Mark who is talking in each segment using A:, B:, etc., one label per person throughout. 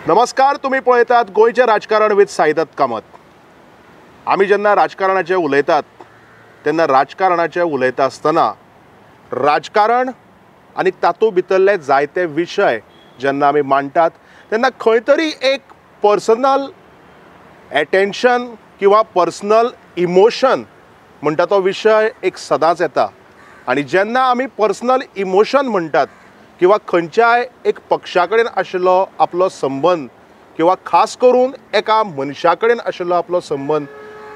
A: नमस्कार, तुम्ही पळयतात गोयचे राजकारण विथ साईदत्त कामत। आमी जेन्ना राजकारणाचे उलयतात तेन्ना राजकारणाचे उलयता आसतना राजकारण आनी तातूंत भितरले जायते विशय जेन्ना आमी मांडटात तेन्ना खंय तरी एक पर्सनल एटेंशन किंवा पर्सनल इमोशन म्हणटा तो विशय एक सदांच येता। आनी जेन्ना आमी पर्सनल इमोशन म्हणटात किंवा खंयच्याय एक पक्षा कडेन आशिल्लो आपलो संबंध किंवा खास करून एका मनशा कडेन आशिल्लो आपलो संबंध,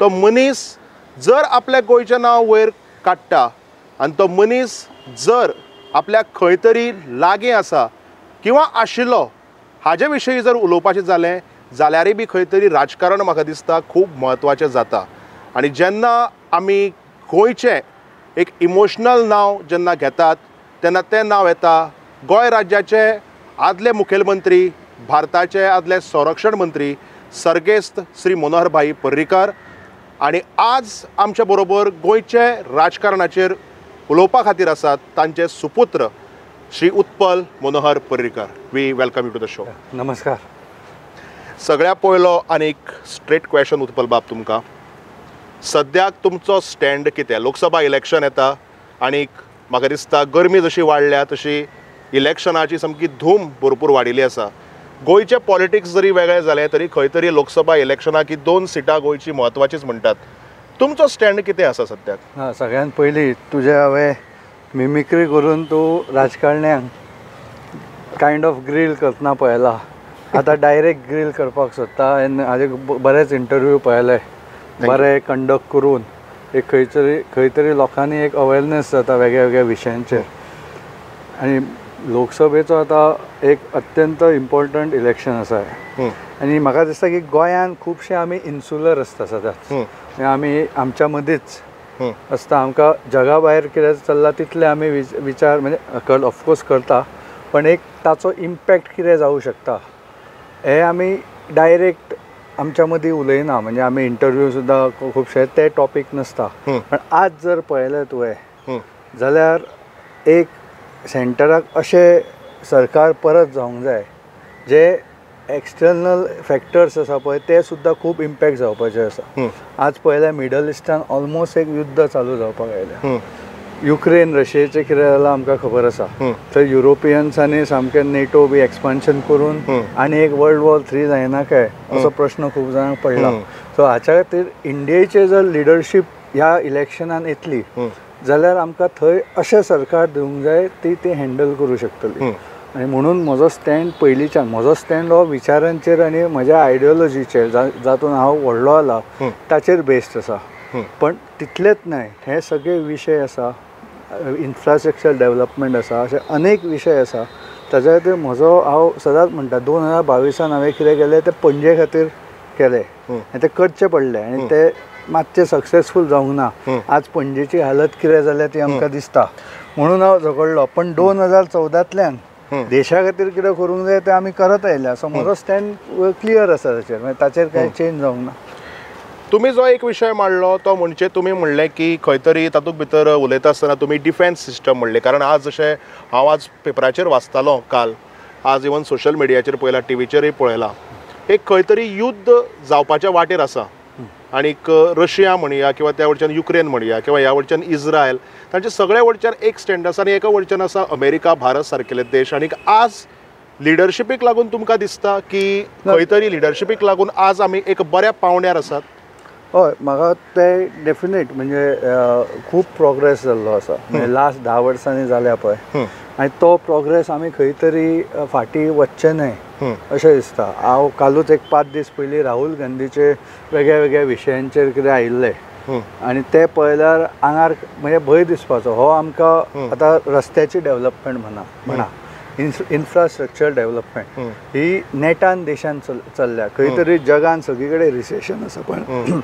A: तो मनीस जर आपल्या गोंयचें नांव वयर काडटा आनी तो मनीस जर आपल्याक खंय तरी लागीं आसा किंवा आशिल्लो हाजे विशयी जर उलोवपाचें जालें जाल्यारय बी खंय तरी राजकारण म्हाका दिसता खूब म्हत्वाचें जाता। आनी जेन्ना आमी गोंयचें एक इमोशनल नांव जेन्ना घेतात तेन्ना तें नांव येता गोंय राज्याचे आदले मुखेलमंत्री, भारताचे आदले संरक्षण मंत्री सर्गेस्त श्री मनोहर भाई पर्रीकार। आनी आज आमच्या बरोबर गोंयचे राजकारणाचेर उलोवपा खातीर आसात तांचे सुपुत्र Shri Utpal Manohar Parrikar. We welcome you to the show.
B: नमस्कार।
A: सगळ्या पयलो आनीक स्ट्रेट क्वेश्चन उत्पल बाब तुमकां, सद्याक तुमचो स्टँड कितें? लोकसभा इलेक्शन येता आनीक म्हाका दिसता गरमी जशी वाडल्या तशी इलेक्शनाची सामकी धूम भरपूर वाडिल्ली आसा। गोंयचे पॉलिटिक्स जरी वेगळे जाले तरी खंय तरी लोकसभा इलेक्शनाक ही 2 सिटां गोंयची म्हत्वाचीच म्हणटात। तुमचो स्टँड कितें आसा सद्याक?
B: सगळ्यात पयलीं तुजे हांवें मिमिक्री करून तूं राजकारण्यांक कायंड ऑफ ग्रील करतना पळयला, आतां डायरेक्ट ग्रील करपाक सोदता। हाजे बरेच इंटरव्यू पळयले, बरे कंडक्ट करून एक खंय तरी लोकांनी एक अवेरनेस जाता वेगळ्या वेगळ्या विशयांचेर। आनी लोकसभेचो आतां एक अत्यंत इम्पॉर्टंट इलेक्शन आसा आनी म्हाका दिसता की गोंयान खुबशे आमी इन्सुलर आसता सदांच। आमी आमच्या मदींच आसता, आमकां जगा भायर कितें चल्लां तितले आमी विचार म्हणजे ऑफकोर्स करता, पण एक ताचो इम्पॅक्ट कितें जावं शकता हे आमी डायरेक्ट आमच्या मदीं उलयना। म्हणजे आमी इंटरव्यू सुद्दां खुबशे ते टॉपीक नासता। पण आज जर पळयलें तुवें जाल्यार एक सेंटराक अशें सरकार परत जावंक जाय जे एक्सटर्नल फॅक्टर्स आसा पळय ते सुद्दां खूब इम्पॅक्ट जावपाचे आसा। आज पळयल्यार मिडल इस्टान ऑलमोस्ट एक युद्ध चालू जावपाक आयलें। युक्रेन रशियेचें कितें जालां आमकां खबर आसा। थंय युरोपियन्सांनी सामकें नेटो बी एक्सपान्शन करून आनी एक वर्ल्ड वॉर 3 जायना काय असो प्रश्न खूब जाणांक पडला। सो हाच्या खातीर इंडियेचें जर लिडरशीप ह्या इलेक्शनान येतली जाल्यार आमकां थंय अशें सरकार दिवंक जाय ती हँडल करूं शकतली। आनी म्हणून म्हजो स्टँड पयलींच्यान म्हजो स्टँड हो विचारांचेर आनी म्हज्या आयडियोलॉजीचेर जातून हांव व्हडलो जाला ताचेर बेस्ड आसा। पण तितलेंच न्हय, हे सगळे विशय आसा, इन्फ्रास्ट्रक्चर डेवलपमेंट आसा, अशे अनेक विशय आसा। ताच्या खातीर हांव सदांच म्हणटा 2022 हांवें कितें केलें तें पणजे खातीर केलें आनी तें करचें पडलें आनी तें मातशें सक्सेसफूल जावंक ना। आज पणजेची हालत कितें जाल्या ती आमकां दिसता, म्हणून हांव झगडलो। पण 2014तल्यान देशा खातीर कितें करूंक जाय तें आमी करत आयल्या। सो म्हजो स्टँड क्लियर आसा ताचेर कांय चेंज जावंक ना।
A: तुम्ही जो एक विशय मांडलो तो म्हणजे तुम्ही म्हणलें की खंय तरी तातूंत भितर उलयता आसतना तुम्ही डिफेन्स सिस्टम म्हणलें, कारण आज जशें हांव आज पेपराचेर वाचतालो काल, आज इवन सोशल मिडियाचेर पळयलां, टीव्हीचेरय पळयलां, एक खंय तरी युद्ध जावपाच्या वाटेर आसा। आनीक रशिया म्हणया किंवा त्या वटच्यान युक्रेन म्हणया किंवा ह्या वटच्यान इज्रायल, तांचे सगळे वटच्यान एक स्टँड आसा आनी एका वटच्यान आसा अमेरिका, भारत सारकेले देश। आनीक आज लिडरशिपीक लागून तुमकां दिसता की खंय तरी लिडरशिपीक लागून आज आमी एक बऱ्या पावंड्यार आसात?
B: हय, म्हाका ते डेफिनेट म्हणजे खूब प्रोग्रेस जाल्लो आसा म्हणजे लास्ट 10 वर्सांनी जाल्या पळय, आनी तो प्रोग्रेस आमी खंय तरी फाटीं वचचें न्हय अशें दिसता। हांव कालूच एक 5 दीस पयलीं राहुल गांधीचे वेगळ्या वेगळ्या विशयांचेर कितें आयिल्ले आनी ते पळयल्यार आंगार म्हणजे भंय दिसपाचो। हो आमकां आतां रस्त्याची डेवलपमेंट म्हणा इन्फ्रास्ट्रक्चर डेवलपमेंट ही नेटान देशान चल्ल्या। खंय तरी जगान सगळी कडेन रिसेशन आसा पण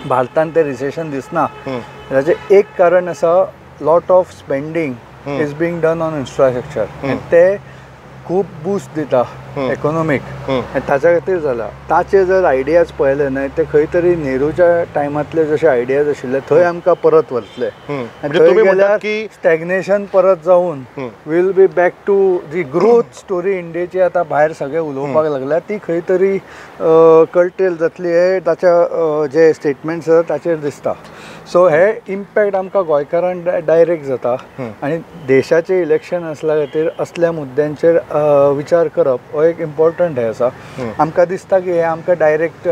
B: भारतान तें रिसेशन दिसना। ताचें एक कारण आसा, lot of spending is being done on infrastructure आनी ते खूब बूस्ट दिता इकॉनॉमीक आनी ताच्या खातीर जाला. ताचे जर आयडियाज पळयले न्हय ते खंय तरी नेहरूच्या टायमांतले जशे आयडियाज आशिल्ले थंय आमकां परत व्हरतले. थंय गेल्यार स्टॅग्नेशन परत जावन will be back to the growth story इंडियेची आतां भायर सगळे उलोवपाक लागल्या ती खंय तरी कल्टेल जातली हे ताच्या जे स्टेटमेंट्स आसा ताचेर दिसता. सो हे इम्पॅक्ट आमकां गोंयकारांक डायरेक्ट जाता आनी देशाचें इलेक्शन आसल्या खातीर असल्या मुद्द्यांचेर विचार करप हो एक इम्पॉर्टंट हे आसा. आमकां दिसता की हे आमकां डायरेक्ट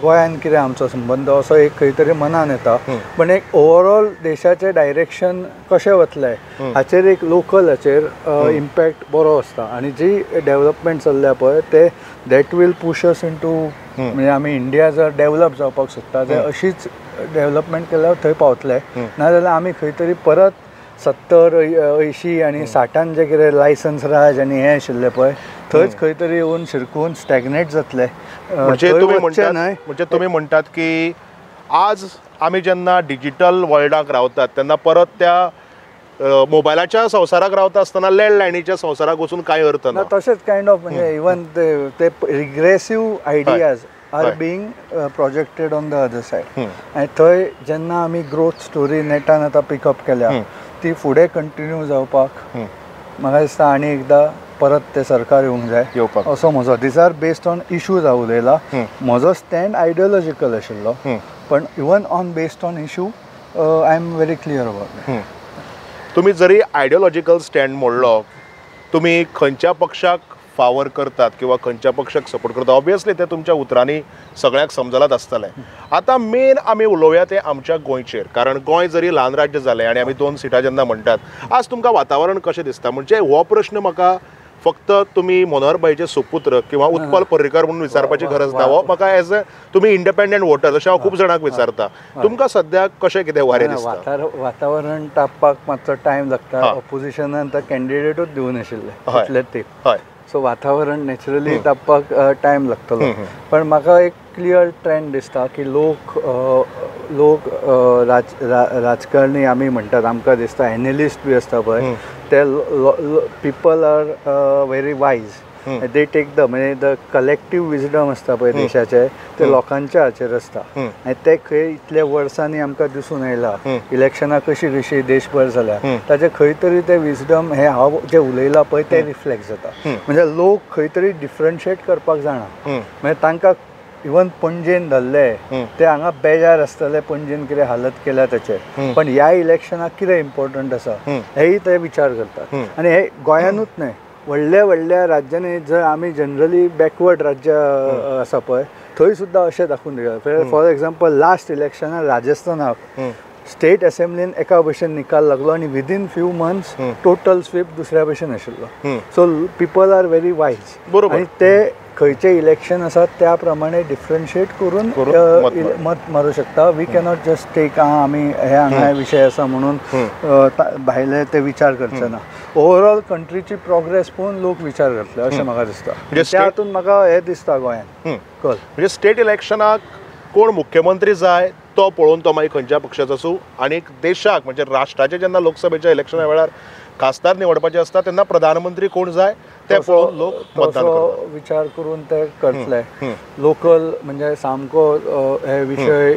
B: गोंयान कितें आमचो संबंद असो एक खंय तरी मनान येता, पण एक ओवरऑल देशाचें डायरेक्शन कशें वतलें हाचेर एक लोकल हाचेर इम्पॅक्ट बरो आसता. आनी जी डेवलपमेंट चल्ल्या पळय ते that will push us into म्हणजे आमी इंडिया जर डेवलप जावपाक सोदता ते अशीच डेवलपमेंट केल्यार थंय पावतले. नाजाल्यार आमी खंय तरी परत 70, 80 आनी 60 जे कितें लायसन्स राज आनी हें आशिल्लें पळय थंयच खंय तरी येवन शिरकून स्टॅग्नेट जातले.
A: म्हणजे तुमी म्हणटात की आज आमी जेन्ना डिजिटल वर्ल्डाक रावतात तेन्ना परत त्या मोबायलाच्या संवसाराक रावता आसतना लँडलायनीच्या संवसाराक वचून कांय अर्थ ना.
B: तशेंच कायंड ऑफ म्हणजे इवन ते regressive ideas are being projected on the other side. आनी थंय जेन्ना आमी ग्रोथ स्टोरी नेटान आतां पिकअप केल्या ती फुडें कंटिन्यू जावपाक म्हाका दिसता आनी एकदां परत ते सरकार येवंक जाय असो म्हजो. These are based on issues हांव उलयला. म्हजो स्टँड आयडियोलॉजिकल आशिल्लो, पण even on based on issue I am very clear about.
A: तुम्ही जरी आयडियोलॉजिकल स्टँड मोडलो, तुम्ही खंयच्या पक्षाक फावर करतात किंवा खंयच्या पक्षाक सपोर्ट करतात ऑब्वियसली ते तुमच्या उतरांनी सगळ्याक समजलाच आसतलें. आतां मेन आमी उलोवया ते आमच्या गोंयचेर, कारण गोंय जरी ल्हान राज्य जालें आनी आमी 2 सिटां जेन्ना म्हणटात, आज तुमकां वातावरण कशें दिसता? म्हणजे हो प्रश्न म्हाका फक्त तुम्ही मनोहरभाईचे सुपुत्र किंवा उत्पल पर्रीकर म्हणून विचारपाची गरज ना. हो म्हाका एज अ तुमी इंडिपेंडंट वोटर अशें हांव खूब जाणांक विचारता. तुमकां सद्याक कशें कितें वारें दिसता?
B: वातावरण तापपाक मातसो टायम लागता. ऑपोजिशनान तर कॅन्डिडेटूच दिवून आशिल्ले इतलेच ते. सो वातावरण नॅचरली तापपाक टायम लागतलो. पण म्हाका एक क्लियर ट्रेंड दिसता की लोक राजकारणी आमी म्हणटात, आमकां दिसता एनालिस्ट बी आसता पळय ते people are very wise. They take the म्हणजे द कलेक्टीव विजडम आसता पळय देशाचे ते लोकांच्या हाचेर आसता. आनी ते खंय इतल्या वर्सांनी आमकां दिसून येयला इलेक्शनां कशी देशभर जाल्या ताचे खंय तरी ते विजडम हे हांव जे उलयलां पळय ते रिफ्लेक्ट जाता. म्हणजे लोक खंय तरी डिफरन्शिएट करपाक जाणा. म्हणजे तांकां इवन पणजेन धरले ते हांगा बेजार आसतले पणजेन कितें हालत केल्या ताचे, पण ह्या इलेक्शनाक कितें इम्पॉर्टंट आसा हेय ते विचार करतात. आनी हे गोंयानूच न्हय, व्हडल्या राज्यांनी जर आमी जनरली बॅकवर्ड राज्य आसा पळय थंय सुद्दां अशें दाखोवन दिता. फॉर एग्जाम्पल लास्ट इलेक्शनाक राजस्थानाक स्टेट असेंब्लीन एका भशेन निकाल लागलो आनी within few months total sweep दुसऱ्या भशेन आशिल्लो. So people are very wise. आनी ते खंयचे इलेक्शन आसा त्या प्रमाणे डिफरन्शिएट करून मत मारूं शकता. वी कॅनॉट जस्ट टेक आमी हे हांगा विशय आसा म्हणून भायले ते विचार करचे ना. ओवरऑल कंट्रीची प्रोग्रेस पळोवन लोक विचार करतले अशें म्हाका दिसता. त्या हातून म्हाका हे दिसता गोंयान कल
A: म्हणजे स्टेट इलेक्शनाक कोण मुख्यमंत्री जाय तो पळोवन तो मागीर खंयच्या पक्षाचो आसूं, आनी देशाक म्हणजे राष्ट्राचे जेन्ना लोकसभेच्या इलेक्शना वेळार खासदार निवडपाचे असता तेन्ना प्रधानमंत्री कोण जाय ते पळोवन लोक मतदान करतात.
B: विचार करून ते करतले. लोकल म्हणजे सामको हे विशय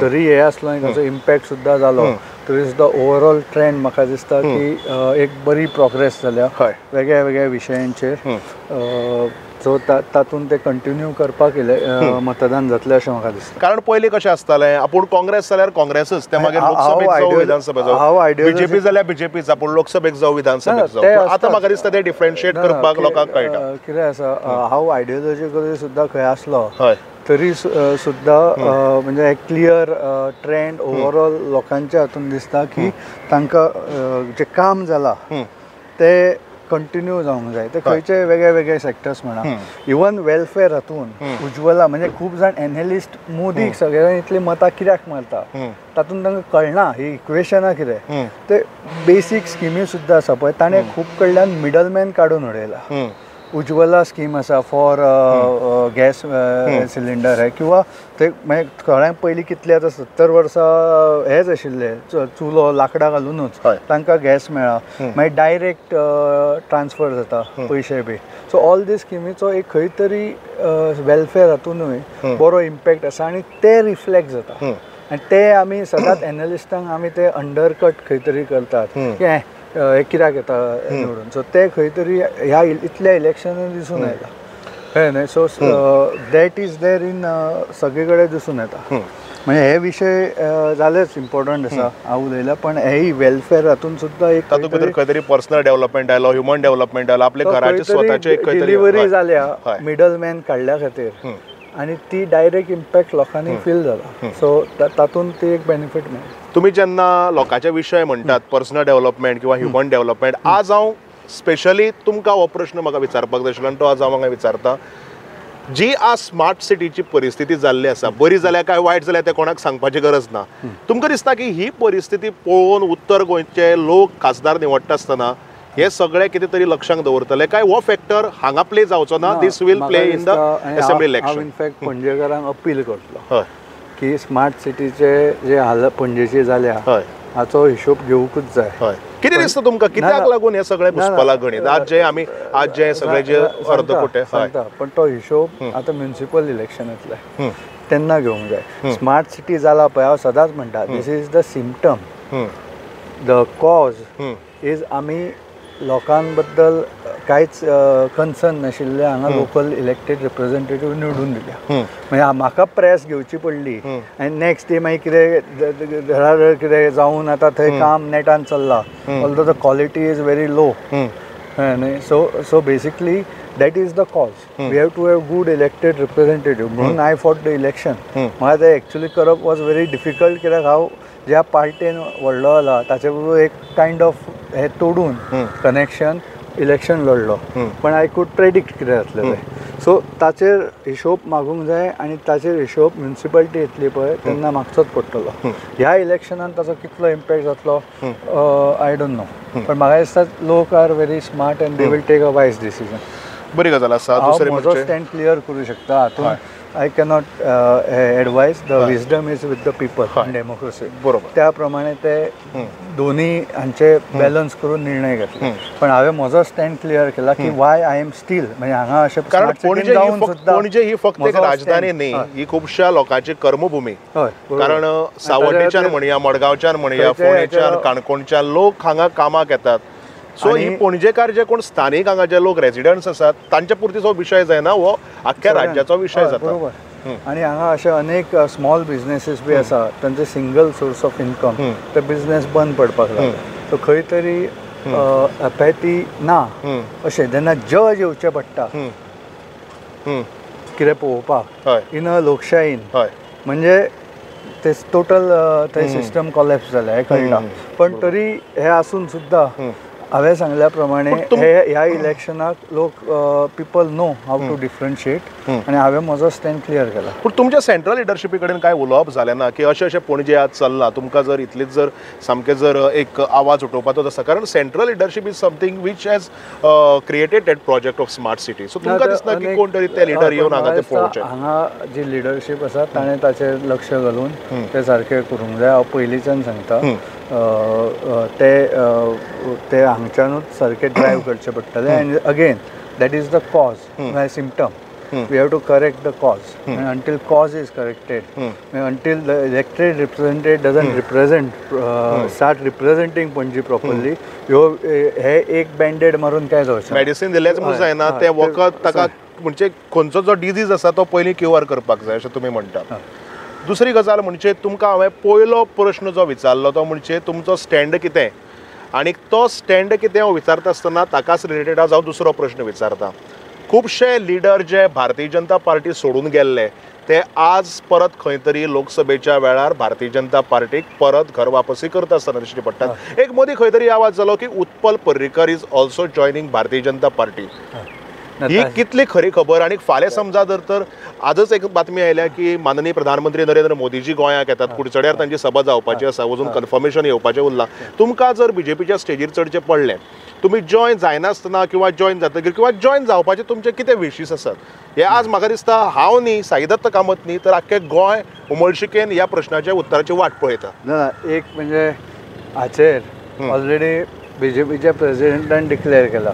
B: तरी हे आसलो आनी ताचो इम्पॅक्ट सुद्दां जालो तरी सुद्दां ओवरऑल ट्रेंड म्हाका दिसता की एक बरी प्रोग्रेस जाल्या वेगळ्या वेगळ्या विशयांचेर. सो तातूंत ते कंटिन्यू करपाक मतदान जातलें अशें म्हाका दिसता.
A: कारण पयलीं कशें आसतालें आपूण काँग्रेस जाल्यार काँग्रेसच ते मागीर लोकसभेक जावं विधानसभेक जावं, बीजेपी जाल्यार बीजेपीच आपूण लोकसभेक जावं विधानसभेक जावं. आतां म्हाका दिसता ते डिफरन्शिएट करपाक लोकांक कळटा.
B: कितें आसा हांव आयडियोलॉजिकली सुद्दां खंय आसलो तरी सुद्दां म्हणजे एक क्लियर ट्रेंड ओवरऑल लोकांच्या हातून दिसता की तांकां जें काम जालां ते कंटिन्यू जावंक जाय. ते खंयचे वेगळे वेगळे सेक्टर्स म्हणा, इवन वेलफेअर हातून उज्ज्वला म्हणजे खूब जाण एनालिस्ट मोदीक सगळ्यांनी इतली मतां कित्याक मारता तातूंत तांकां कळना ही इक्वेशनां कितें. ते बेसीक स्किमी सुद्दां आसा पळय ताणें खूब कडल्यान मिडलमॅन काडून उडयला. उज्ज्वला स्कीम आसा फॉर गॅस सिलिंडर हे किंवा ते मागीर थोड्यांक पयलीं कितले आतां 70 वर्सां हेच आशिल्ले चुलो लांकडां घालूनच तांकां गॅस मेळ्ळा मागीर डायरेक्ट ट्रान्सफर जाता पयशे बी सो ऑल दीस स्किमीचो एक खंय तरी वेलफेअर हातूनय बरो इम्पॅक्ट आसा आनी ते रिफ्लेक्ट जाता आनी ते आमी सदांच एनालिस्टांक आमी ते अंडरकट खंय तरी करतात की हे कित्याक येता निवडून सो ते खंय तरी ह्या इतल्या इलेक्शनान दिसून येता कळ्ळें न्हय so that is there in सगळे कडेन दिसून येता म्हणजे हे विशय जालेच इम्पॉर्टंट आसा हांव उलयला पण हेय वेलफेअर हातून सुद्धा एक
A: तातूंत भितर खंय तरी पर्सनल डेव्हलपमेंट आयलो ह्युमन डेव्हलपमेंट आयलो आपले घराचे स्वताचे
B: डिलिव्हरी जाल्या मिडल मॅन काडल्या खातीर आणि ती डायरेक्ट इम्पॅक्ट लोकांनी फील जाला सो तातूंत ती एक बेनिफीट मेळ्ळा
A: तुम्ही जेन्ना लोकांचे विशय म्हणटात पर्सनल डेव्हलपमेंट किंवा ह्युमन डेव्हलपमेंट आज हांव स्पेशली तुमकां हो प्रश्न म्हाका विचारपाक जाय आशिल्लो आनी तो आज हांव म्हाका विचारता जी आज स्मार्ट सिटीची परिस्थिती जाल्ली आसा बरी जाल्या काय वायट जाल्या ते कोणाक सांगपाची गरज ना तुमकां दिसता की ही परिस्थिती पळोवन उत्तर गोंयचे लोक खासदार निवडटा आसतना हे सगळे कितें तरी लक्षांत दवरतले काय हो फॅक्टर हांगा प्ले जावचो ना this will play in the assembly election
B: in fact पणजेकारांक अपील करतलो की स्मार्ट सिटीचे जे हाल पणजेची जाल्या हाचो हिशोब घेवूंकच जाय
A: कितें दिसता तुमकां कित्याक लागून हे सगळे घुसपला गणित आज जे सगळे जे अर्दकोटे
B: पण तो हिशोब आतां म्युनिसिपल इलेक्शन येतले तेन्ना घेवंक जाय स्मार्ट सिटी जाला पळय हांव सदांच म्हणटा this is the symptom the cause is आमी लोकां बद्दल कांयच कन्सर्न नाशिल्ले हांगा लोकल इलेक्टेड रिप्रेझेंटेटिव्ह निवडून दिल्या म्हणजे म्हाका प्रेस घेवची पडली आनी नेक्स्ट डे मागीर कितें धडाधड कितें जावन आतां थंय काम नेटान चल्लां although the quality is very low न्ही so basically that is the cause we have to have good elected representative म्हणून आय फॉट द इलेक्शन म्हाका तें एक्चुली करप वॉज व्हेरी डिफिकल्ट कित्याक हांव ज्या पार्टीन व्हडलो जाला ताचे बरोबर एक कायंड ऑफ हे तोडून कनेक्शन इलेक्शन लढलो पण आय कूड प्रेडिक्ट कितें जातलें तें सो ताचेर हिशोब मागूंक जाय आनी ताचेर हिशोब म्युनिसिपालिटी येतली पळय तेन्ना मागचोच पडटलो ह्या इलेक्शनान ताचो कितलो इम्पॅक्ट जातलो आय डोंट नो पण म्हाका दिसता लोक are very smart and they will take a wise decision
A: बरी गजाल आसा दुसरें
B: म्हजो स्टँड क्लियर करूं शकता हातून I cannot advice the wisdom is with the people in democracy
A: बरोबर
B: त्या प्रमाणे ते दोन्ही हांचे बॅलन्स करून निर्णय घेतले पण हांवें म्हजो स्टँड क्लियर केला की वाय आय एम स्टील म्हणजे हांगा अशें
A: कारण पणजे ही फक्त एक राजधानी न्ही ही खुबश्या लोकांची कर्मभूमी कारण सावड्डेच्यान म्हणया मडगांवच्यान म्हणया फोंडेच्यान काणकोणच्यान लोक हांगा कामाक येतात सो ही पणजेकार जे कोण स्थानीक हांगा जे लोक रेजिडेंट्स आसात तांच्या पुरतीचो विशय जायना हो आख्ख्या राज्याचो विशय जाता
B: आणि हांगा अशे अनेक स्मॉल बिझनेसीस बी आसा तांचे सिंगल सोर्स ऑफ इन्कम ते बिझनेस बंद पडपाक लागले सो खंय तरी अपॅथी ना अशें जेन्ना जज येवचें पडटा कितें पळोवपाक इन अ लोकशायेन म्हणजे ते टोटल थंय सिस्टम कॉलेप्स जालें हें कळटा पण तरी हे आसून सुद्दां हांवें सांगल्या प्रमाणे ह्या इलेक्शनाक लोक people know how to differentiate आनी हांवें म्हजो स्टँड क्लियर केला
A: पूण तुमच्या सेंट्रल लिडरशिपी कडेन काय उलोवप जालें ना की अशें पणजे आज चल्ला तुमकां जर इतलीच जर सामकें जर एक आवाज उठोवपाचो आसा कारण central leadership is something which has created that project of smart city so तुमकां दिसता की कोण तरी ते लिडर येवन हांगा ते पळोवचे
B: हांगा जी लिडरशीप आसा ताणें ताचेर लक्ष घालून तें सारकें करूंक जाय हांव पयलींच्यान सांगता ते हांगच्यानूच सारकें ड्रायव्ह करचें पडटलें and again that is the cause symptom we have to correct the cause until cause is corrected until the elected representative doesn't represent start representing Panaji properly हे एक बँडेड मारून काय जावचें
A: मेडिसीन दिलेंच म्हूण जायना तें वखद ताका म्हणजे खंयचो जो डिजीज आसा तो पयलीं क्युअर करपाक जाय अशें तुमी म्हणटात दुसरी गजाल म्हणजे तुमकां हांवें पयलो प्रश्न जो विचारलो तो म्हणजे तुमचो स्टँड कितें आनी तो स्टँड कितें हो विचारता आसतना ताकाच रिलेटेड हांव दुसरो प्रश्न विचारता खुबशे लिडर जे भारतीय जनता पार्टी सोडून गेल्ले ते आज परत खंय तरी लोकसभेच्या वेळार भारतीय जनता पार्टीक परत घर वापसी करता आसतना दिश्टी पडटात एक मदीं खंय तरी आवाज जालो की Utpal Parrikar is also joining Bharatiya Janata party ही कितली खरी खबर आणि फाल्यां समजा तर आजच एक बातमी आयल्या की माननीय प्रधानमंत्री नरेंद्र मोदीजी गोंयांक येतात कुडचड्यार तांची सभा जावपाची आसा अजून कन्फर्मेशन येवपाचें उरलां तुमकां जर बीजेपीच्या स्टेजीर चडचें पडलें तुमी जॉयन जायनासतना किंवा जॉयन जातकीर किंवा जॉयन जावपाचे तुमचे कितें विशीस आसात हे आज म्हाका दिसता हांव न्ही साई दत्त कामत न्ही तर आख्खें गोंय उमळशिकेन ह्या प्रश्नाच्या उत्तराची वाट पळयता
B: ना एक म्हणजे हाचेर ऑलरेडी बीजेपीच्या प्रेसिडेंटान डिक्लेअर केला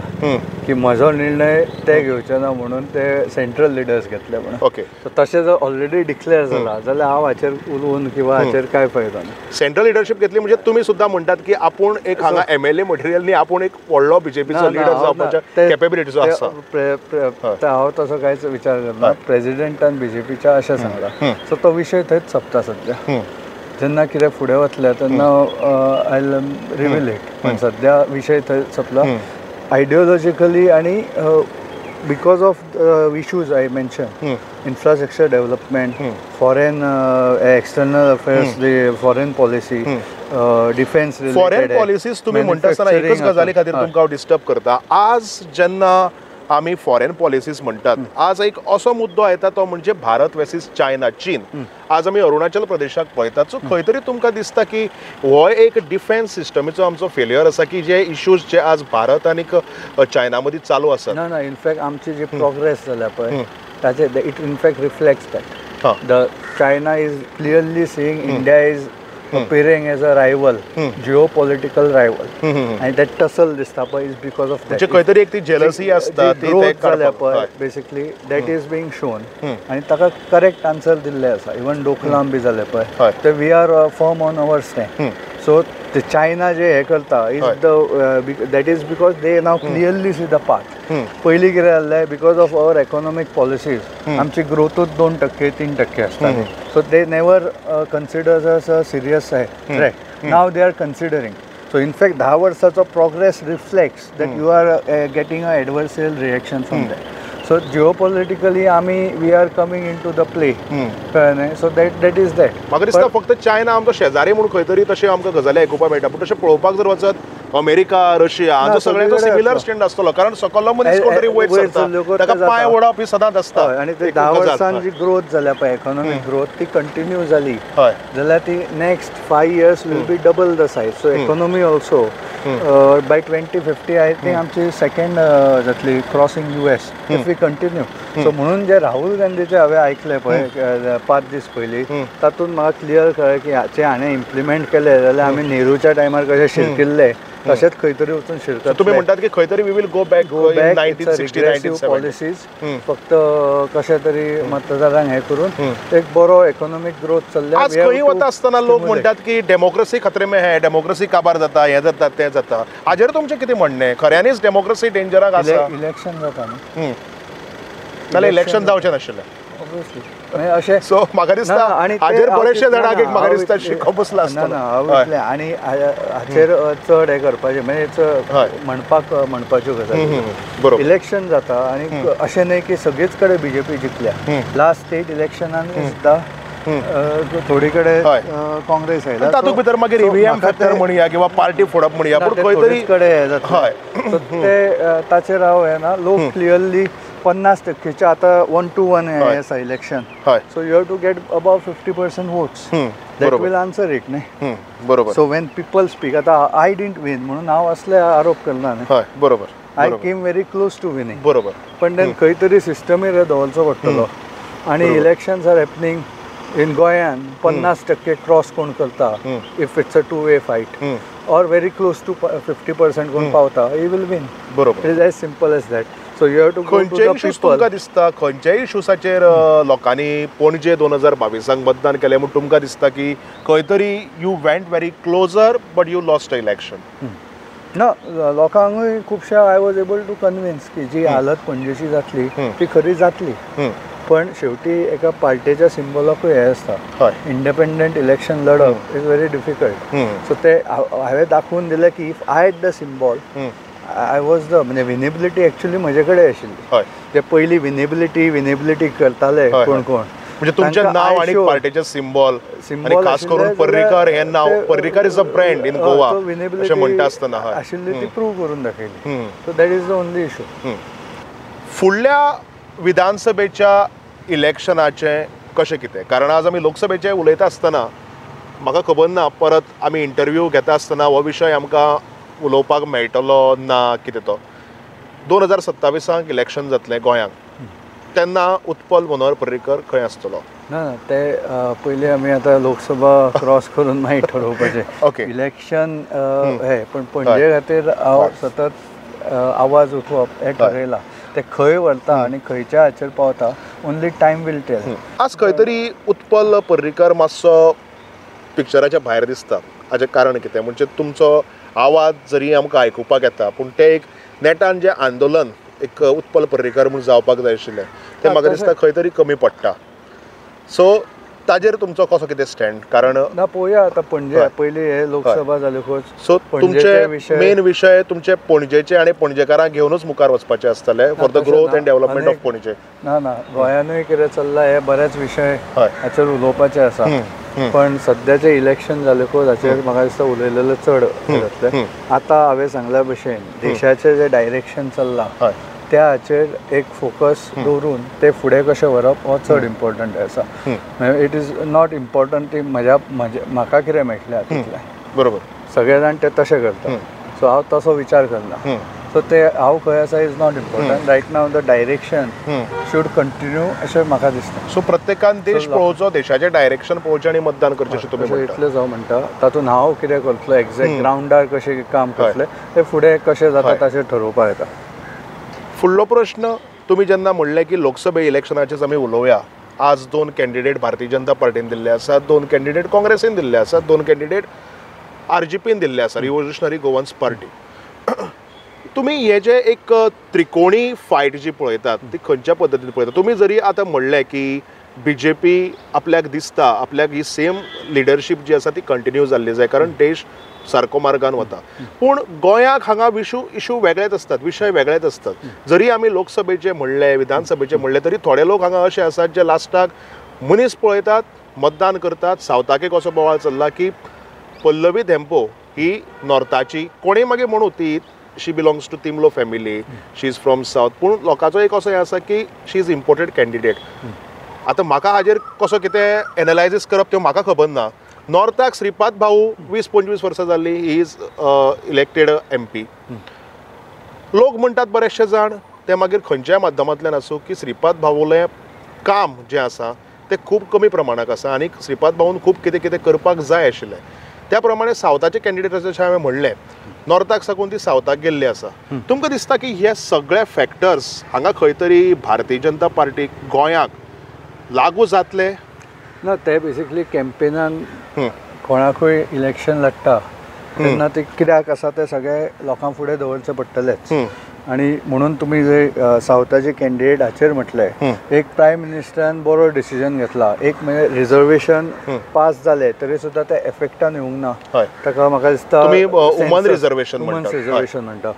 B: की म्हजो निर्णय ते घेवचे ना म्हणून ते सेंट्रल लिडर्स घेतले म्हणून
A: ओके
B: सो तशें जर ऑलरेडी डिक्लेअर जाला जाल्यार हांव हाचेर उलोवन किंवा हाचेर काय फायदो ना
A: सेंट्रल लिडरशीप घेतली म्हणजे तुम्ही सुद्धा म्हणटात की आपूण एक हांगा MLA मटेरियल न्ही आपूण एक व्हडलो बीजेपीचो लिडर जावपाच्या कॅपेबिलिटीचो आसा
B: हांव तसो कांयच विचार करना प्रेसिडेंटान बीजेपीच्या अशें सांगलां सो तो विशय थंयच सोंपता सद्या जेन्ना कितें फुडें वतलें तेन्ना आय रिवील इट पण सद्या विशय थंय सोंपला आयडियोलॉजिकली आनी because of issues I mention infrastructure development foreign external affairs foreign policy defence
A: foreign policies तुम्ही म्हणटा आसतना एकच गजाली खातीर तुमकां हांव डिस्टर्ब करता आज जेन्ना आमी फॉरेन पॉलिसीज म्हणटात आज एक असो मुद्दो येता तो म्हणजे भारत वर्सीस चायना चीन आज आमी अरुणाचल प्रदेशाक पळयतात सो खंय तरी तुमकां दिसता की हो एक डिफेन्स सिस्टमीचो आमचो फेल्युअर आसा की जे इश्यूज जे आज भारत आनी चायना मदीं चालू आसात
B: ना इनफॅक्ट आमची जी प्रोग्रेस जाल्या पळय ताचे it in fact reflects that the China is clearly seeing India is appearing as a rival, geopolitical rival, and that tussle दिसता पळय is because of that.
A: म्हणजे खंय तरी एक ती jealousy आसता ती ते
B: जाल्या पळय basically that is being shown आणि ताका करेक्ट आन्सर दिल्ले आसा इवन डोकलाम बी जाले पळय ते we are firm on our stand so ते चायना जे हे करता is the that is because they now clearly see the path पयलीं कितें जाल्लें because of our economic policies आमची ग्रोथूच 2%-3% आसताली so they never considers us a serious threat now they are considering so in fact 10 वर्साचो progress reflects that you are getting a adversarial reaction from that so geopolitically आमी we R coming into the play कळ्ळें so that is that
A: म्हाका दिसता फक्त China आमचो शेजारी म्हणून खंय तरी तशें आमकां गजाली आयकुपाक मेळटा पूण तशें पळोवपाक जर वचत अमेरिका रशिया हांचो सगळ्यांचो सिमिलर स्टँड आसतलो कारण सकयलो मनीस कोण तरी वयर सरता ताका पांय ओडप ही सदांच आसता
B: आणि ते 10 वर्सांत जी ग्रोथ जाल्या पळय इकॉनॉमीक ग्रोथ ती कंटिन्यू जाली जाल्यार ती next 5 years will be double the size so economy also by 2050 I think आमची सेकंड जातली crossing US if we continue so म्हणून जे राहुल गांधीचे हांवें आयकले पळय 5 दीस पयलीं तातूंत म्हाका क्लियर कळ्ळें की हाचे हाणें इम्प्लिमेंट केले जाल्यार आमी नेहरूच्या टायमार कशें शिरकिल्ले तशेंच खंय तरी वचून शिरतात
A: तुम्ही म्हणटात की खंय तरी we will go back 1960
B: policies फक्त कशें तरी मतदारांक हे करून एक बरो इकॉनॉमीक ग्रोथ चल्ल्या
A: आज खंय वता आसतना लोक म्हणटात की डेमोक्रेसी खतरे में है डेमोक्रेसी काबार जाता हे जाता ते जाता हाजेर तुमचें कितें म्हणणें खऱ्यांनीच डेमोक्रेसी डेंजराक आसा
B: इलेक्शन जाता न्ही
A: नाल्यार इलेक्शन जावचें नाशिल्लें
B: ऑब्वियसली अशें
A: सो म्हाका दिसता हाजेर बरेचशे जाणांक एक म्हाका दिसता शिको बसला आसता
B: आनी हाचेर चड हे करपाचें म्हणजे म्हणपाच्यो गजाली इलेक्शन जाता आनी अशें न्हय की सगळीच कडेन बीजेपी जिखल्या लास्ट स्टेट इलेक्शनान सुद्दां थोडी कडेन काँग्रेस आयला
A: तातूंत भितर मागीर EVM फॅक्टर म्हणया किंवा पार्टी फोडप म्हणया पूण खंय तरी
B: कडेन हे जाता सो ते ताचेर हांव हे ना लोक क्लियरली 50%चे आता 1-to-1 हे आसा election so you have to get above 50% votes that will answer it न्ही
A: बरोबर
B: सो वेन पीपल स्पीक आता आय डिडंट विन म्हणून हांव असले आरोप करना न्ही
A: बरोबर
B: I came very close to winning
A: बरोबर
B: पण देन खंय तरी सिस्टमीर दवरचो पडटलो आणि इलेक्शन्स आर हॅपनिंग इन गोंयान 50% क्रॉस कोण करता if it's a 2-way fight or very close to 50% कोण पावता he will win
A: बरोबर
B: it is as simple as that so you have to go to the people
A: तुमकां दिसता खंयच्याय इश्यूसाचेर लोकांनी पणजे 2022 मतदान केलें म्हूण तुमकां दिसता की खंय तरी you went very closer but you lost a election
B: ना लोकांकूय खुबशा I was able to convince की जी हालत पणजेची जातली ती खरी जातली पण शेवटी एका पार्टीच्या सिम्बॉलाकूय हे आसता इंडिपेंडंट इलेक्शन लडप इज व्हेरी डिफिकल्ट सो ते हांवें दाखोवन दिलें की if I had the symbol I was the म्हणजे विनेबिलिटी एक्चुअली म्हजे कडेन आशिल्ली ते पयलीं विनेबिलिटी करताले कोण
A: म्हणजे तुमचें नांव आनी पार्टीचें सिम्बॉल आनी खास करून पर्रीकर हें नांव Parrikar is a brand in Goa अशें म्हणटा आसतना
B: आशिल्ली ती प्रूव करून दाखयली so that is the only issue
A: फुडल्या विधानसभेच्या इलेक्शनाचें कशें कितें, कारण आज आमी लोकसभेचें उलयता आसतना म्हाका खबर ना परत आमी इंटरव्यू घेता आसतना हो विशय आमकां उलोवपाक मेळटलो ना कितें तो 2027 इलेक्शन जातलें गोंयांत तेन्ना उत्पल मनोहर पर्रीकर खंय आसतलो?
B: ना ना ते पयलीं आमी आतां लोकसभा क्रॉस करून मागीर ठरोवपाचें.
A: ओके.
B: इलेक्शन हे पण पणजे खातीर हांव सतत आवाज उठोवप हें ठरयलां. ते खंय व्हरता आनी खंयच्या हाचेर पावता ओन्ली टायम वील टेल.
A: आज खंय तरी उत्पल पर्रीकर मातसो पिक्चराच्या भायर दिसता. हाचें कारण कितें म्हणजे तुमचो आवाज जरी आमकां आयकुपाक येता पूण तें एक नेटान जें आंदोलन एक उत्पल पर्रीकर म्हूण जावपाक जाय आशिल्लें तें म्हाका दिसता खंय तरी कमी पडटा. सो ताजेर तुमचो कसो कितें स्टँड? कारण
B: ना पळोवया आतां पणजे पयलीं हे लोकसभा जाल्यो
A: सो तुमचे मेन विशय तुमचे पणजेचे आनी पणजेकारांक घेवनूच मुखार वचपाचे आसतले for the growth end development of पणजे.
B: ना ना गोंयानूय कितें चल्लां हे बरेच विशय हाचेर उलोवपाचे आसा. पण सद्याचें इलेक्शन जालेकूच हाचेर म्हाका दिसता उलयलेलें चड जातलें. आतां हांवें सांगल्या भशेन देशाचें जें डायरेक्शन चल्लां त्या हाचेर एक फोकस दवरून ते फुडें कशें व्हरप हो चड इम्पॉर्टंट आसा. इट इज नॉट इम्पॉर्टंट ती म्हाका कितें मेळटलें तितलें.
A: बरोबर.
B: सगळे जाण ते तशें करता. सो हांव तसो विचार करना. सो ते हांव खंय आसा is not important. Right now the direction should continue अशें म्हाका दिसता.
A: सो प्रत्येकान देश पळोवचो, देशाचें डायरेक्शन पळोवचें आनी मतदान करचें अशें तुमी म्हणटा.
B: इतलेंच हांव म्हणटा. तातूंत हांव कितें करतलो एक्झॅक्ट ग्रावंडार कशें काम करतलें तें फुडें कशें जाता ताचेर ठरोवपाक येता.
A: फुडलो प्रश्न तुमी जेन्ना म्हणलें की लोकसभे इलेक्शनाचेर आमी उलोवया. आज 2 कॅन्डिडेट भारतीय जनता पार्टीन दिल्ले आसात, 2 कॅन्डिडेट काँग्रेसीन दिल्ले आसात, 2 कॅन्डिडेट RGPन दिल्ले आसा, रिव्होल्युशनरी गोवन्स पार्टी. तुमी हे जे एक त्रिकोणी फायट जी पळयतात ती खंयच्या पद्दतीन पळयतात? तुमी जरी आतां म्हणलें की BJP आपल्याक दिसता आपल्याक ही सेम लिडरशीप जी आसा ती कंटिन्यू जाल्ली जाय कारण देश सारको मार्गान वता. पूण गोंयाक हांगा इशू वेगळेच आसतात, विशय वेगळेच असतात. जरी आमी लोकसभेचे म्हणले विधानसभेचे म्हणले तरी थोडे लोक हांगा अशे आसात जे लास्टाक मनीस पळयतात, मतदान करतात. सावथाक एक असो बोवाळ चल्ला की पल्लवी धेंपो ही नॉर्थाची, कोणेय मागीर म्हणू ती she belongs to Timblo family, she is from south, पूण लोकांचो एक असो हें आसा की शी इज इम्पोर्टेड कॅन्डिडेट. आतां म्हाका हाजेर कसो कितें एनालायसीस करप तें म्हाका खबर ना. नॉर्थाक श्रीपाद भाऊ 20-25 वर्सां जाल्ली, ही इज इलेक्टेड MP. लोक म्हणटात बरेचशे जाण ते मागीर खंयच्याय माध्यमांतल्यान आसूं की श्रीपाद भाऊलें काम जें आसा तें खूब कमी प्रमाणाक आसा आनी श्रीपाद भाऊन खूब कितें कितें करपाक जाय आशिल्लें. त्या प्रमाणे सावथाचे कॅन्डिडेट जशें हांवें म्हणलें नॉर्थाक साकून ती सावथाक गेल्ली आसा. तुमकां दिसता की हे सगळे फॅक्टर्स हांगा खंय तरी भारतीय जनता पार्टीक गोंयाक लागू जातले?
B: ना ते बेसिकली कॅम्पेनान कोणाकूय इलेक्शन लडटा तेन्ना ते कित्याक आसा ते सगळे लोकां फुडें दवरचे पडटलेच. आनी म्हणून तुमी जे सावथाचे कॅन्डिडेट हाचेर म्हटलें, एक प्रायम मिनिस्टरान बरो डिसिजन घेतला. एक म्हणजे रिजर्वेशन पास जालें तरी सुद्दां ते एफेक्टान येवंक ना. ताका म्हाका दिसता
A: वुमन रिजर्वेशन
B: म्हणटा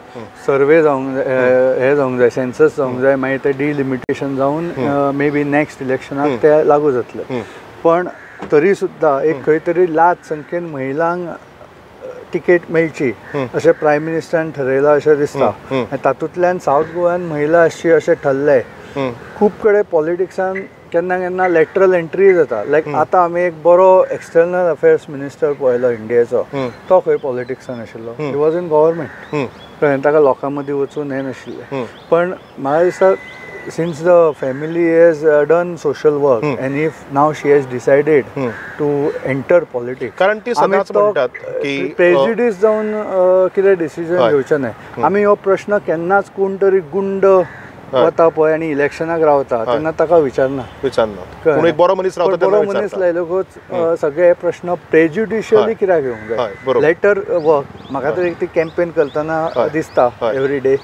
B: सर्वे जावंक हे जावंक जाय, सेन्सस जावंक जाय, मागीर ते डिलिमिटेशन जावन मे बी नेक्स्ट इलेक्शनाक ते लागू जातले. पण तरी सुद्दां एक खंय तरी लाज संख्येन महिलांक तिकेट मेळची अशें प्रायम मिनिस्टरान ठरयलां अशें दिसता. तातूंतल्यान सावथ गोवान महिला आसची अशें ठरलें. खूब कडेन पॉलिटिक्सान केन्ना केन्ना लॅटरल एंट्री जाता. लायक आतां आमी एक बरो एक्सटर्नल अफेर्स मिनिस्टर पळयलो इंडियेचो, तो खंय पॉलिटिक्सान आशिल्लो, ही वॉज इन गव्हर्मेंट. ताका लोकां मदीं वचून हें नाशिल्लें. पण म्हाका दिसता since the family has done social work and if now she has decided to enter politics,
A: कारण ती सदांच म्हणटात की
B: प्रेजिडिस जावन कितें डिसिजन घेवचें न्हय. आमी हो प्रश्न केन्नाच कोण तरी गुंड वता पळय आनी इलेक्शनाक रावता तेन्ना ताका विचारना.
A: पूण एक बरो मनीस रावता
B: बरो मनीस लायलोच सगळे प्रश्न प्रेज्युडिशियली कित्याक घेवंक जाय. लेटर वर्क म्हाका तरी ती कॅम्पेन करतना दिसता एवरी डे.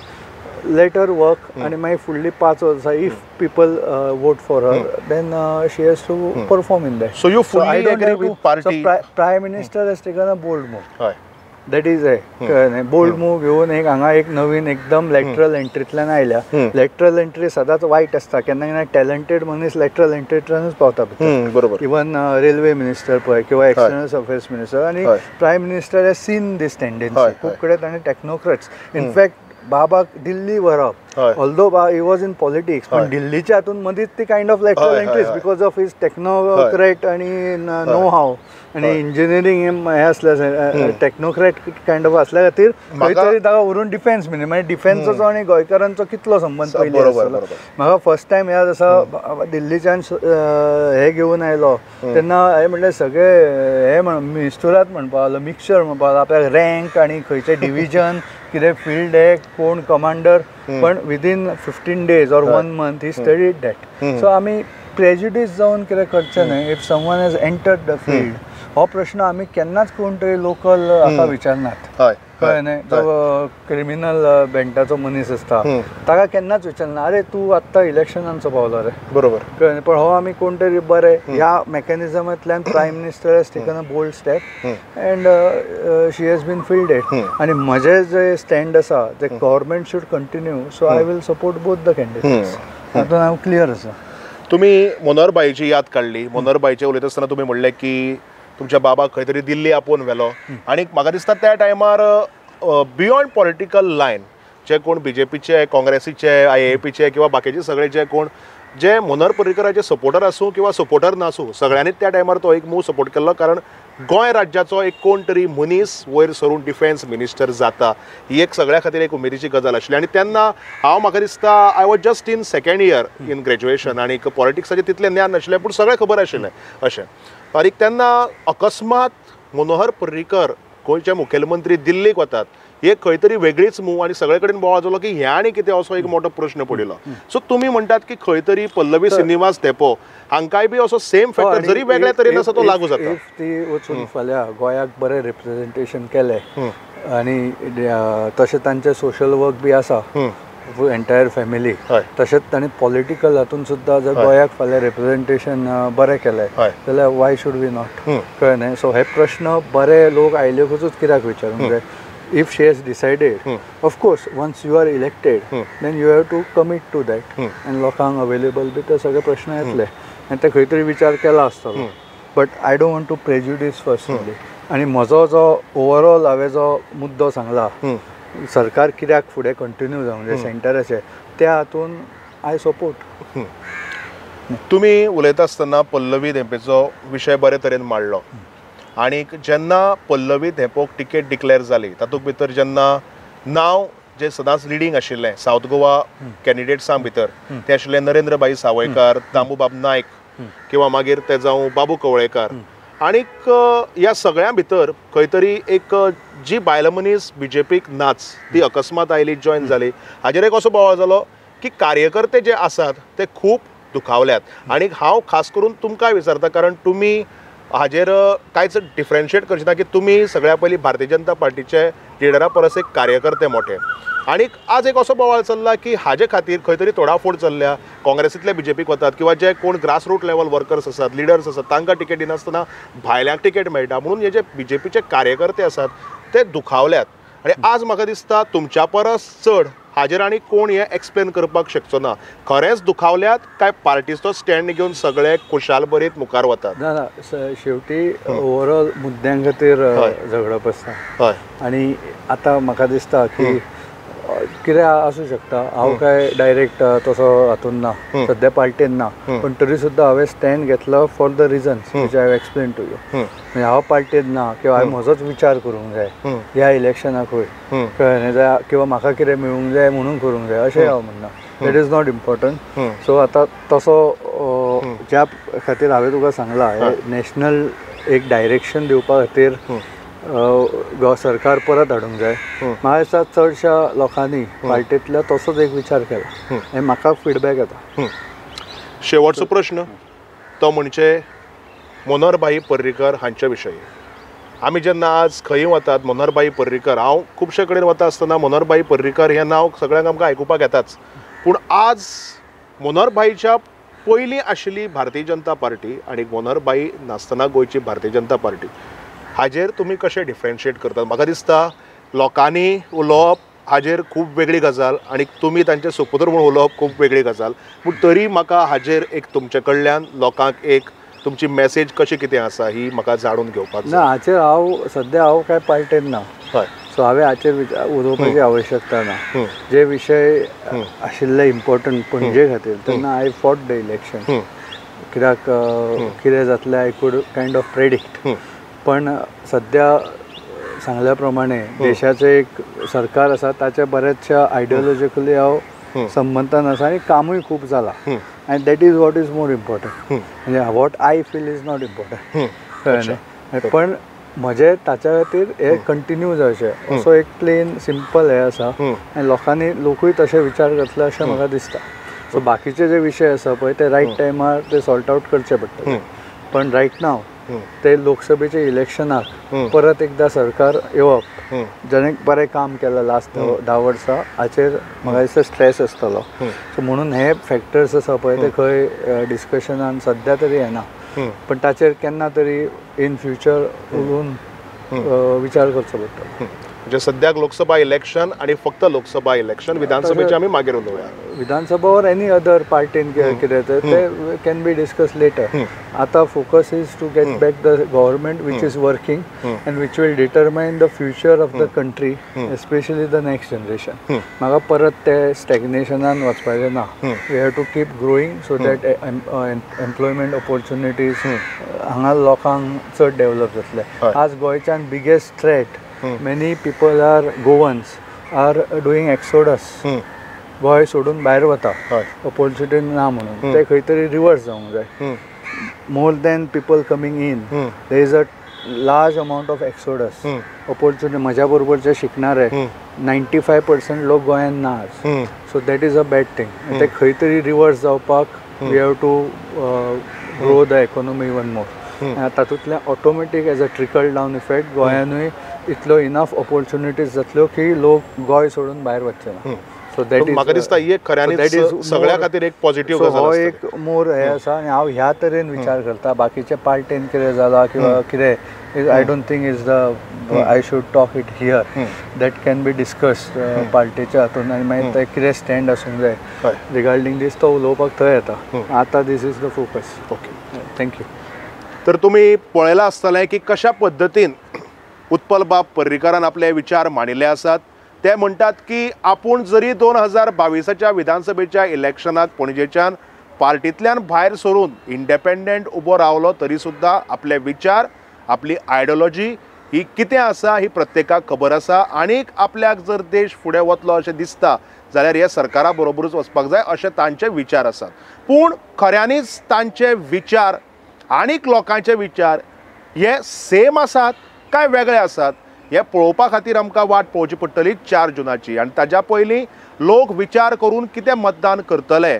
B: लेटर वर्क आनी मागीर फुडली 5 वर्सां if people vote for her then she has to perform in that.
A: So you fully agree with party?
B: Prime minister has taken a bold move. That is a bold move घेवन एक हांगा एक नवीन एकदम lateral एंट्रींतल्यान आयल्या. Lateral entry सदांच वायट आसता. केन्ना केन्ना टॅलंटेड मनीस लॅटरल एंट्रींतल्यानूच पावता भितर. इवन रेल्वे मिनिस्टर पळय किंवा एक्सटर्नल अफेर्स मिनिस्टर. आनी prime minister has seen this tendency. खूब कडेन ताणें टॅक्नोक्रेट्स इनफॅक्ट बाबाक दिल्ली व्हरप
A: हय.
B: Although he was in politics पण दिल्लीच्या हातून मदींच ती kind of lateral entries because of his technocrat आणि नो हाव आणि इंजिनियरींग हे असल्या टेक्नोक्रेट कायंड ऑफ असल्या खातीर खंय तरी ताका व्हरून डिफेन्स म्हणजे डिफेन्साचो आणि गोंयकारांचो कितलो संबंध पयलीं आसलो. म्हाका फर्स्ट टायम याद आसा दिल्लीच्यान हे घेवन आयलो तेन्ना हांवें म्हणलें सगळे हे मिक्स्चरात म्हणपाक लागलो मिक्सचर म्हणपाक लागलो आपल्याक रँक आणि खंयचें डिविजन कितें फील्ड हे कोण कमांडर पण within 15 days or 1 month he studied that. So आमी प्रेजुडीस जावन कितें करचें न्हय. If someone has entered the field हो प्रश्न आमी केन्नाच कोण तरी लोकल हाका विचारनात. कळ्ळें न्हय. जो क्रिमिनल बेंटाचो मनीस आसता ताका केन्नाच विचारना अरे तूं आत्तां इलेक्शनांचो पावलो रे.
A: बरोबर.
B: कळ्ळें. पण हो आमी कोण तरी बरें ह्या मेकॅनिझमांतल्यान prime minister has taken a bold step and she has been fielded. आनी म्हजें जें स्टँड आसा तें government should continue. So I will support both the candidates. हातून हांव क्लियर आसा.
A: तुम्ही मनोहरबाईची याद काढली. मनोहरबाईचे उलयता आसतना तुम्ही म्हणले की तुमच्या बाबाक खंय तरी दिल्ली आपोवन व्हेलो आनी म्हाका दिसता त्या टायमार बियॉन्ड पॉलिटिकल लायन जे कोण BJPचे काँग्रेसीचे IAPचे किंवा बाकीचे सगळे जे कोण जे मनोहर पर्रीकराचे सपोर्टर आसूं किंवा सपोर्टर नासूं सगळ्यांनीच त्या टायमार तो एक मूव सपोर्ट केल्लो. कारण गोंय राज्याचो एक कोण तरी मनीस वयर सरून डिफेन्स मिनिस्टर जाता ही एक सगळ्या खातीर एक उमेदीची गजाल आशिल्ली. आनी तेन्ना म्हाका दिसता I was just in second year in graduation आनी पॉलिटिक्साचें तितलें ज्ञान नाशिल्लें पूण सगळें खबर आशिल्लें अशें. आनी तेन्ना अकस्मात मनोहर पर्रीकर गोंयचे मुखेलमंत्री दिल्लीक वतात ही एक खंय तरी वेगळीच मूव आनी सगळे कडेन बोवाळ जालो की हे आनी कितें असो एक मोठो प्रश्न पडिल्लो. सो तुमी म्हणटात की खंय तरी पल्लवी श्रीनिवास तेपो हांकांय बी असो सेम फॅक्टर जरी वेगळ्या तरेन असो तो लागू जाता.
B: इफ ती वचून फाल्यां गोंयाक बरें रिप्रेझेंटेशन केलें आनी तशें तांचें सोशल वर्क बी आसा एंटायर फॅमिली तशेंच तांणी पॉलिटिकल हातून सुद्दां जर गोंयाक फाल्यां रिप्रेझेंटेशन बरें केलें जाल्यार वाय शूड वी नॉट. कळ्ळें न्हय. सो हे प्रश्न बरे लोक आयल्योकूच कित्याक विचारूंक जाय. If she has decided, of course, once you are elected, then you have to commit to that. And लोकांक available बी ते सगळे प्रश्न येतले आनी ते खंय तरी विचार केला आसतलो. But I don't want to prejudice personally. आनी म्हजो जो ओवरऑल हांवें जो मुद्दो सांगला सरकार कित्याक फुडें कंटिन्यू जावंक जाय सेंटराचें त्या हातून आय सपोर्ट.
A: तुमी उलयता आसतना पल्लवी धेंपेचो विशय बरे तरेन मांडलो आनी जेन्ना पल्लवी धेंपोक टिकेट डिक्लेअर जाली तातूंत भितर जेन्ना नांव जे सदांच लिडींग आशिल्लें सावथ गोवा कॅन्डिडेट्सां भितर ते आशिल्ले नरेंद्रबाई सावयकार, दामूबाब नायक किंवा मागीर ते जावं बाबू कवळेकार आनीक ह्या सगळ्या भितर खंय तरी एक जी बायल मनीस BJPक नाच ती अकस्मात आयली जॉयन जाली. हाजेर एक असो बोवाळ जालो की कार्यकर्ते जे आसात ते खूब दुखावल्यात आनी हांव खास करून तुमकां विचारता कारण तुमी हाजेर कांयच डिफरन्शिएट करचे ना की तुमी सगळ्या पयलीं भारतीय जनता पार्टीचे लिडरा परस एक कार्यकर्ते मोठे आनी आज एक असो बोवाळ चल्ला की हाजे खातीर खंय तरी तोडाफोड चल्ल्या काँग्रेसींतले BJPक वतात किंवा जे कोण ग्रास रूट लेवल वर्कर्स आसात लिडर्स आसात तांकां टिकेट दिनासतना भायल्यांक टिकेट मेळटा म्हणून हे जे BJPचे कार्यकर्ते आसात ते दुखावल्यात. आनी आज म्हाका दिसता तुमच्या परस चड हाजेर आनी कोण हें एक्सप्लेन करपाक शकचो ना. खरेंच दुखावल्यात काय पार्टीचो स्टँड घेवन सगळे खुशाल बरीत मुखार वतात.
B: ना ना शेवटी ओवरऑल मुद्द्यां खातीर झगडप आसता.
A: हय.
B: आनी आतां म्हाका दिसता की कितें आसूं शकता हांव काय डायरेक्ट तसो हातून ना सद्या पार्टेन ना पण तरी सुद्दां हांवें स्टँड घेतलो for the reasons which I have explain to you. म्हणजे हांव पार्टेन ना किंवा हांवें म्हजोच विचार करूंक जाय ह्या इलेक्शनाकूय कळ्ळें जाय किंवा म्हाका कितें मेळूंक जाय म्हणून करूंक जाय अशें हांव म्हणना. That is not important. So आतां तसो ज्या खातीर हांवें तुका सांगलां नॅशनल एक डायरेक्शन दिवपा खातीर सरकार परत हाडूंक जाय. म्हाका दिसता चडशा लोकांनी पार्टींतल्या तसोच एक विचार केला आनी म्हाका फिडबॅक येता.
A: शेवटचो प्रश्न तो म्हणजे मनोहरबाई पर्रीकर हांच्या विशयी. आमी जेन्ना आज खंय वतात मनोहरबाई पर्रीकर हांव खुबशे कडेन वता आसतना मनोहरबाई पर्रीकर हें नांव सगळ्यांक आमकां आयकुपाक येताच पूण आज मनोहरबाईच्या पयलीं आशिल्ली भारतीय जनता पार्टी आनी मनोहरबाई नासतना गोंयची भारतीय जनता पार्टी हाजेर तुमी कशें डिफरन्शिएट करतात. म्हाका दिसता लोकांनी उलोवप हाजेर खूब वेगळी गजाल आनी तुमी तांचे सुपुत्र म्हणून उलोवप खूब वेगळी गजाल पूण तरी म्हाका हाजेर एक तुमचे कडल्यान लोकांक एक तुमची मेसेज कशी कितें आसा ही म्हाका जाणून घेवपाक
B: ना
A: जाय.
B: हाचेर सद्या हांव काय पार्टेन ना,
A: हय.
B: सो हांवें हाचेर उलोवपाची आवश्यकता ना. जे विशय आशिल्ले इम्पॉर्टंट पणजे खातीर तेन्ना आय फॉट द इलेक्शन. कित्याक कितें जातलें I could kind of predict. पण सद्या सांगल्या प्रमाणे देशाचें एक सरकार आसा ताच्या बऱ्याचशा आयडियोलॉजिकली हांव संबंधान आसा आनी कामूय खूब जालां. आनी that is what is more important. म्हणजे what I feel is not important. कळ्ळें. पण म्हजें ताच्या खातीर हे कंटिन्यू जावचें असो एक प्लेन सिंपल हे आसा आनी लोकूय तशे विचार करतले अशें म्हाका दिसता. सो बाकीचे जे विशय आसा पळय ते रायट टायमार ते सॉर्ट आउट करचे पडटले. पण रायट नाव ते लोकसभेच्या इलेक्शनाक परत एकदा सरकार येवप जाणें बरें काम केलां लास्ट 10 वर्सां हाचेर म्हाका दिसता स्ट्रेस आसतलो. सो म्हणून हे फॅक्टर्स आसा पळय ते खंय डिस्कशनान सद्या तरी येना. पण ताचेर केन्ना तरी इन फ्युचर उलोवन विचार करचो पडटलो.
A: म्हणजे सद्याक लोकसभा इलेक्शन आणि फक्त लोकसभा इलेक्शन, विधानसभेचे आमी मागीर उलोवया.
B: विधानसभा और एनी अदर पार्टीन कितें ते कॅन बी डिस्कस लेटर. आतां focus is to get back the government which is working and which will determine the future of the country, especially the next generation. म्हाका परत ते स्टॅग्नेशनान वचपाचें ना. We have to keep growing so that employment opportunities हांगा लोकांक चड develop जातले. आज गोंयच्यान biggest threat many people are Goans are doing exodus. Goa सोडून भायर वता ऑपॉर्च्युनिटी ना म्हणून. ते खंय तरी रिवर्स जावंक जाय. More than people coming in there is a large amount of exodus opportunity. म्हज्या बरोबरचे शिकणारे 95% लोक गोंयान ना. So that is a bad thing. ते खंय तरी रिवर्स जावपाक we have to grow the economy even more. तातूंतल्यान automatic as a trickle down effect गोंयानूय इतलो इनफ ऑपॉर्च्युनिटीज जातल्यो की लोक गोंय सोडून भायर वचचे ना. सो दॅट इज
A: म्हाका दिसता ही एक खऱ्यांनीच सगळ्या खातीर एक पॉझिटिव्ह गजाल
B: हो
A: आसतली.
B: एक मोर हे आसा. आनी हांव ह्या तरेन विचार करता. बाकीचे पार्टेन कितें जाला किंवा कितें I don't think is the I should talk it here. That can be discussed पार्टीच्या हातून आनी मागीर ते कितें स्टँड आसूंक जाय रिगार्डींग दीस तो उलोवपाक थंय येता. आतां this is the focus.
A: Okay,
B: thank you.
A: तर तुम्ही पळयलां आसतलें की कशा पद्दतीन उत्पल बाब पर्रीकारान आपले विचार मांडिल्ले आसात. ते म्हणटात की आपूण जरी 2022च्या विधानसभेच्या इलेक्शनाक पणजेच्यान पार्टींतल्यान भायर सरून इंडिपेंडंट उबो रावलो तरी सुद्दां आपले विचार, आपली आयडियोलॉजी ही कितें आसा ही प्रत्येकाक खबर आसा. आनीक आपल्याक जर देश फुडें वतलो अशें दिसता जाल्यार हे सरकारा बरोबरूच वचपाक जाय अशे तांचे विचार आसात. पूण खऱ्यांनीच तांचे विचार आनीक लोकांचे विचार हे सेम आसात काय वेगळे आसात हे पळोवपा खातीर आमकां वाट पळोवची पडटली 4 जुनाची. आनी ताज्या पयलीं लोक विचार करून कितें मतदान करतले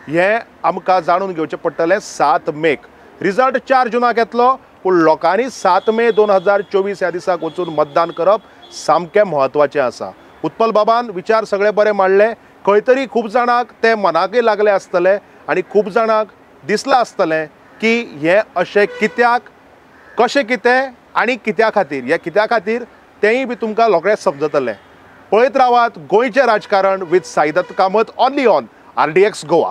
A: हें आमकां जाणून घेवचें पडटलें 7 मेक. रिजल्ट 4 जुनाक येतलो पूण लोकांनी 7 मे 2024 ह्या दिसाक वचून मतदान करप सामकें म्हत्वाचें आसा. उत्पल बाबान विचार सगळे बरे मांडले. खंय तरी खूब जाणांक ते मनाकय लागले आसतले आनी खूब जाणांक दिसलां आसतलें की हें अशें कित्याक, कशें कितें आनी कित्या खातीर. ह्या कित्या खातीर तेंय बी तुमकां रोखडेंच समजतलें. पळयत रावात गोंयचें राजकारण with Saidatt Kamat only on RDX Goa.